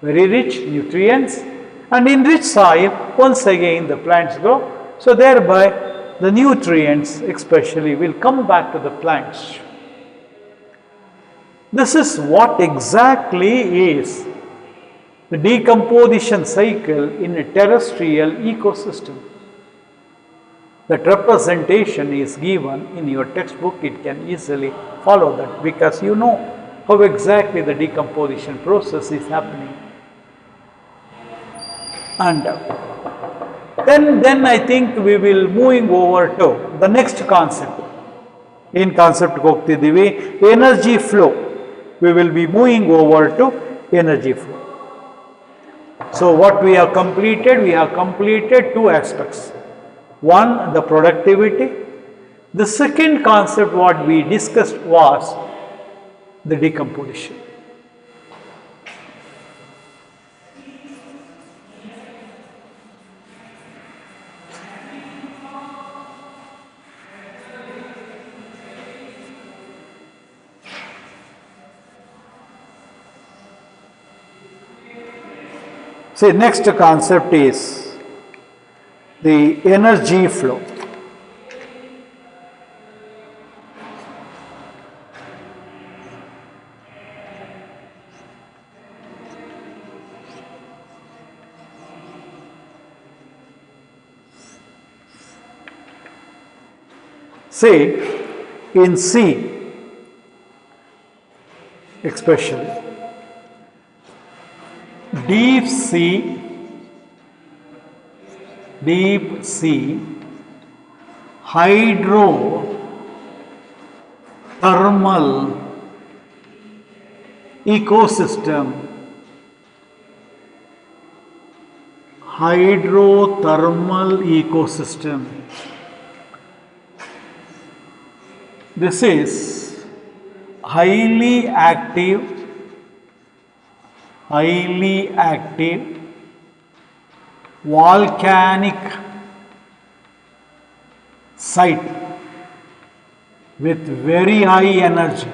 very rich nutrients, and in rich soil once again the plants grow. So thereby the nutrients especially will come back to the plants. This is what exactly is the decomposition cycle in a terrestrial ecosystem. That representation is given in your textbook. It can easily follow that because you know how exactly the decomposition process is happening. And then I think we will moving over to the next concept. In concept ಹೋಗ್ತಿದ್ದೀವಿ energy flow. We will be moving over to energy flow. So what we have completed two aspects. One, the productivity. The second concept what we discussed was the decomposition. See, next concept is the energy flow. Say, in sea, especially, deep sea, hydrothermal ecosystem, This is highly active volcanic site with very high energy.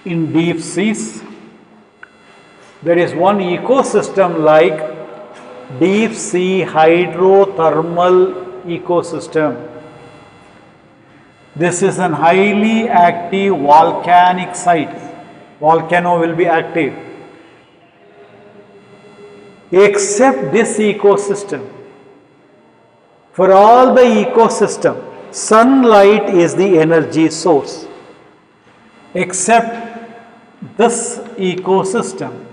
In deep seas, there is one ecosystem like deep sea hydrothermal ecosystem. This is an highly active volcanic site. Volcano will be active. Except this ecosystem, for all the ecosystem, sunlight is the energy source. Except this ecosystem,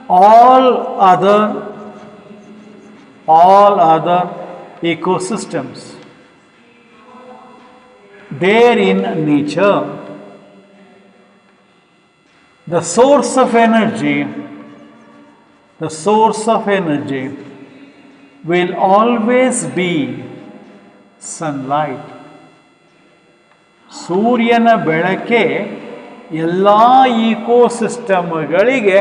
all other ecosystems, there in nature, the source of energy will always be sunlight. ಸೂರ್ಯನ ಬೆಳಕೆ ಎಲ್ಲ ಈಕೋಸಿಸ್ಟಮ್ಗಳಿಗೆ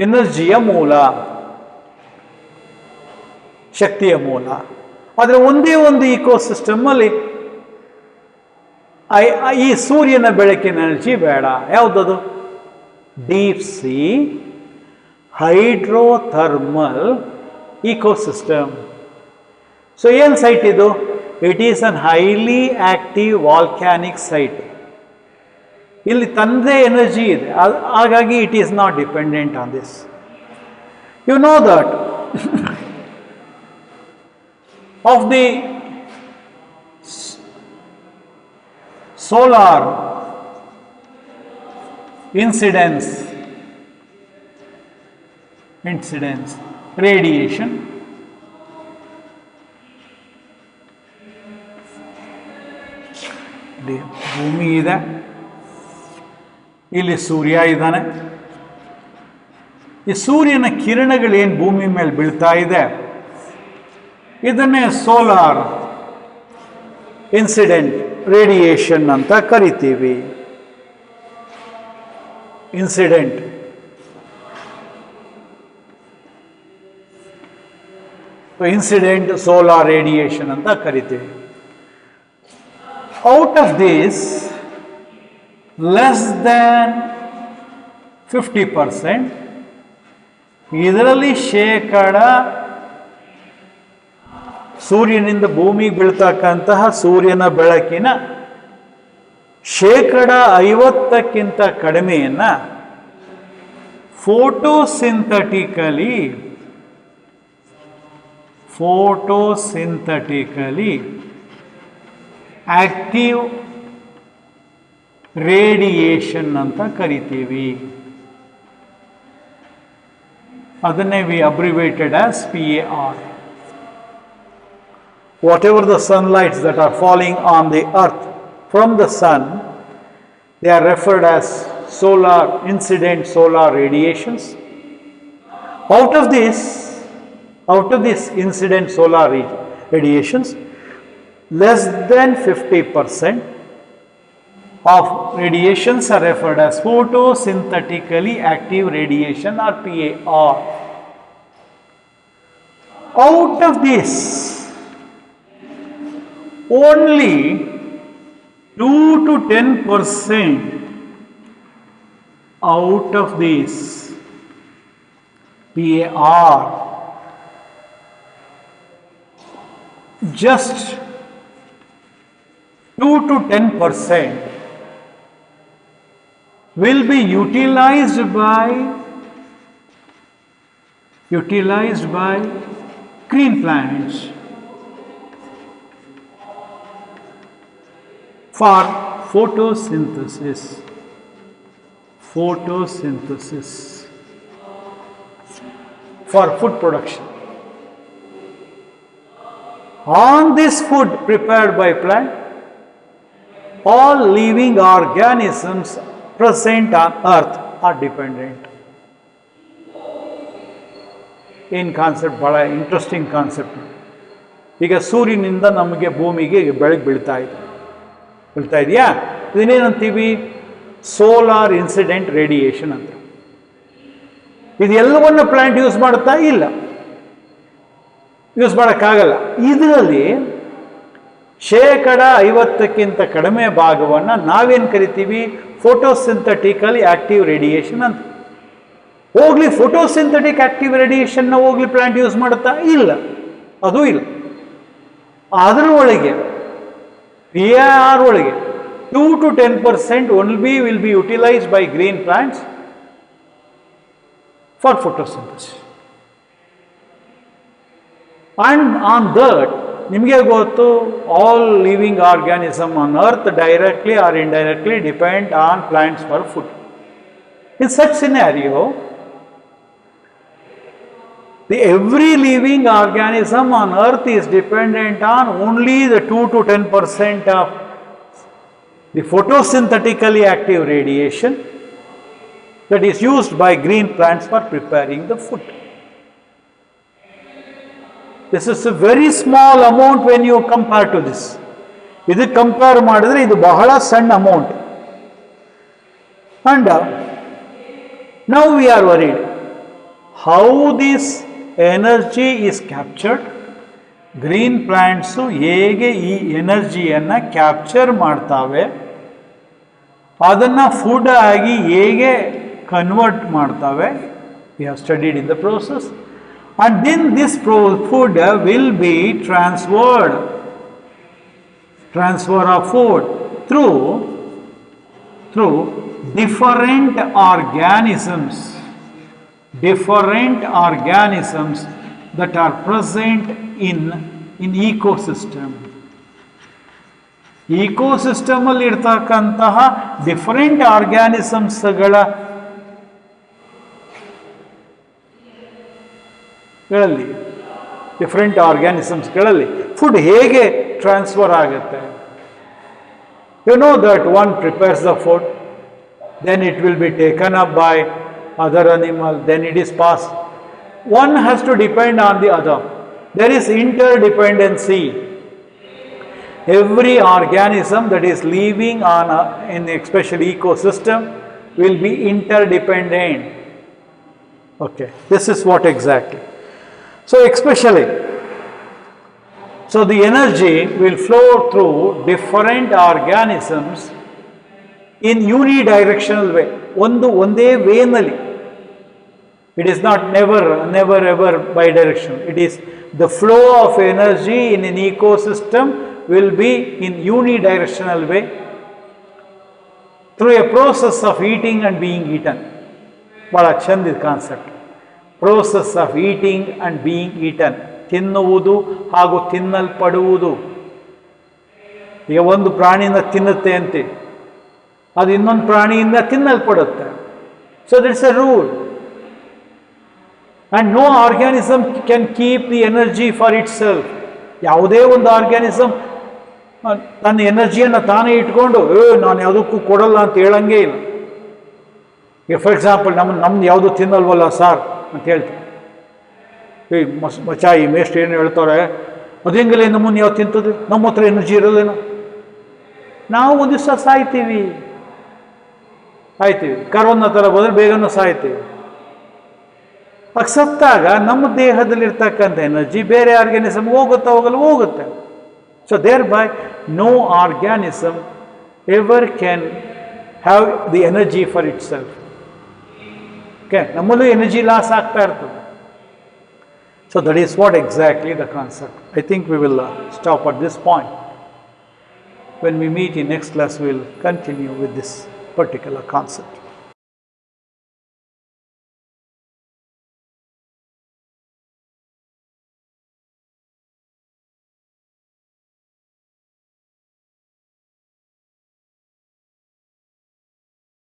ಎನರ್ಜಿಯ ಮೂಲ, ಶಕ್ತಿಯ ಮೂಲ. ಆದರೆ ಒಂದೇ ಒಂದು ಈಕೋಸಿಸ್ಟಮಲ್ಲಿ ಈ ಸೂರ್ಯನ ಬೆಳಕಿನ ಎನರ್ಜಿ ಬೇಡ. ಯಾವುದದು? Deep C hydrothermal ecosystem. So ಏನು ಸೈಟ್ ಇದು? It is an highly active volcanic site. ಇಲ್ಲಿ ತಂದೆ ಎನರ್ಜಿ ಇದೆ, ಹಾಗಾಗಿ it is not dependent on this. You know that of the solar incidence radiation, ಭೂಮಿ ಇದೆ, ಇಲ್ಲಿ ಸೂರ್ಯ ಇದ್ದಾನೆ, ಈ ಸೂರ್ಯನ ಕಿರಣಗಳೇನು ಭೂಮಿ ಮೇಲೆ ಬೀಳ್ತಾ ಇದೆ ಇದನ್ನೇ ಸೋಲಾರ್ ಇನ್ಸಿಡೆಂಟ್ ರೇಡಿಯೇಷನ್ ಅಂತ ಕರಿತೀವಿ. ಇನ್ಸಿಡೆಂಟ್ ಇನ್ಸಿಡೆಂಟ್ ಸೋಲಾರ್ ರೇಡಿಯೇಷನ್ ಅಂತ ಕರಿತೀವಿ. Out of this less than 50%, ಇದರಲ್ಲಿ ಶೇಕಡ ಸೂರ್ಯನಿಂದ ಭೂಮಿಗೆ ಬೀಳ್ತಕ್ಕಂತಹ ಸೂರ್ಯನ ಬೆಳಕಿನ ಶೇಕಡ 50ಕ್ಕಿಂತ ಕಡಿಮೆಯನ್ನ ಫೋಟೋಸಿಂಥೆಟಿಕಲಿ ಆಕ್ಟಿವ್ ರೇಡಿಯೇಷನ್ ಅಂತ ಕರಿತೀವಿ. ಅದನ್ನೇ we abbreviated as PAR. Whatever the sunlights that are falling on the earth from the sun, they are referred as incident solar radiations. Out of this incident solar radiations, less than 50% of radiations are referred as photosynthetically active radiation or PAR. Out of this, only 2 to 10% out of this PAR, just 2 to 10% will be utilized by green plants for photosynthesis for food production. On this food prepared by plant, all living organisms present on earth are dependent. ಏನು concept, ಭಾಳ interesting concept. ಈಗ ಸೂರ್ಯನಿಂದ ನಮಗೆ ಭೂಮಿಗೆ ಬೆಳಕು ಬೀಳ್ತಾ ಇದೆಯಾ, ಇದನ್ನೇನಂತೀವಿ? Solar incident radiation ಅಂತ. ಇದೆಲ್ಲವನ್ನು ಪ್ಲಾಂಟ್ ಯೂಸ್ ಮಾಡುತ್ತಾ ಇಲ್ಲ, ಯೂಸ್ ಮಾಡೋಕ್ಕಾಗಲ್ಲ. ಇದರಲ್ಲಿ ಶೇಕಡ 50ಕ್ಕಿಂತ ಕಡಿಮೆ ಭಾಗವನ್ನು ನಾವೇನು ಕರಿತೀವಿ? ಫೋಟೋಸಿಂಥೆಟಿಕಲಿ ಆಕ್ಟಿವ್ ರೇಡಿಯೇಷನ್ ಅಂತ. ಹೋಗ್ಲಿ ಫೋಟೋಸಿಂಥೆಟಿಕ್ ಆಕ್ಟಿವ್ ರೇಡಿಯೇಷನ್ನ ಹೋಗ್ಲಿ ಪ್ಲಾಂಟ್ ಯೂಸ್ ಮಾಡುತ್ತಾ ಇಲ್ಲ, ಅದು ಇಲ್ಲ. ಅದರ ಒಳಗೆ PAR ಒಳಗೆ 2 to 10% only will be utilized by green plants for photosynthesis. And on that, ನಿಮಗೆ ಗೊತ್ತು, all living organisms on earth directly or indirectly depend on plants for food. In such scenario, every living organism on earth is dependent on only the 2 to 10% of the photosynthetically active radiation that is used by green plants for preparing the food. This is a very small amount when you compare to this. Idu compare madidre idu bahala sಣ್ಣ amount. And now we are worried how this energy is captured. Green plants ಹೇಗೆ ಈ ಎನರ್ಜಿಯನ್ನು capture ಮಾಡ್ತಾವೆ, ಅದನ್ನು food ಆಗಿ ಹೇಗೆ convert ಮಾಡ್ತಾವೆ. We have studied in the process. And then this food will be transfer of food through different organisms that are present in ecosystem. Ecosystem ಅಲ್ಲಿ ಇರತಕ್ಕಂತಹ different ಆರ್ಗ್ಯಾನಿಸಮ್ಸ್ಗಳ food ಹೇಗೆ ಟ್ರಾನ್ಸ್ಫರ್ ಆಗುತ್ತೆ? You know that one prepares the food, then it will be taken up by other animal, then it is passed. One has to depend on the other. There is interdependency. Every organism that is living on in especially ecosystem will be interdependent. Okay, this is what exactly. So so the energy will flow through different organisms in unidirectional way. ಒಂದೇ ವೇನಲ್ಲಿ. It is not never ever bidirectional. It is the flow of energy in an ecosystem will be in unidirectional way through a process of eating and being eaten. ಬಹಳ ಚಂದ concept. Process of eating and being eaten, ತಿನ್ನುವುದು ಹಾಗೂ ತಿನ್ನಲ್ಪಡುವುದು. ಈಗ ಒಂದು ಪ್ರಾಣಿಯಿಂದ ತಿನ್ನುತ್ತೆ ಅಂತೆ, ಅದು ಇನ್ನೊಂದು ಪ್ರಾಣಿಯಿಂದ ತಿನ್ನಲ್ಪಡುತ್ತೆ. So that's a rule. And no organism can keep the energy for itself. ಯಾವುದೇ ಒಂದು ಆರ್ಗ್ಯಾನಿಸಮ್ ತನ್ನ ಎನರ್ಜಿಯನ್ನು ತಾನೇ ಇಟ್ಕೊಂಡು ನಾನು ಯಾವುದಕ್ಕೂ ಕೊಡಲ್ಲ ಅಂತ ಹೇಳಂಗೇ ಇಲ್ಲ. ಈಗ ಫಾರ್ ಎಕ್ಸಾಂಪಲ್ ನಮ್ದು ಯಾವುದು ತಿನ್ನಲ್ವಲ್ಲ ಸಾರ್ ಅಂತ ಹೇಳ್ತಾರೆ. ಮಚಾ ಈ ಮೇಸ್ಟ್ ಏನು ಹೇಳ್ತಾರೆ, ಅದು ಹೆಂಗಿಲ್ಲ ನಮ್ಮನ್ನು ಯಾವ ತಿಂತದೆ, ನಮ್ಮ ಹತ್ರ ಎನರ್ಜಿ ಇರೋದೇನೋ. ನಾವು ಒಂದು ದಿವಸ ಸಾಯ್ತೀವಿ, ಕರೋನಾ ಥರ ಹೋದ್ರೆ ಬೇಗನೂ ಸಾಯ್ತೀವಿ. ಸತ್ತಾಗ ನಮ್ಮ ದೇಹದಲ್ಲಿರ್ತಕ್ಕಂಥ ಎನರ್ಜಿ ಬೇರೆ ಆರ್ಗ್ಯಾನಿಸಮ್ಗೆ ಹೋಗುತ್ತೆ. So thereby no organism ever can have the energy for itself. Okay, ನಮ್ಮಲ್ಲೂ ಎನರ್ಜಿ ಲಾಸ್ ಆಗ್ತಾ ಇರ್ತದೆ. So that is what exactly the concept. I think we will stop at this point. When we meet in next class, we will continue with this particular concept.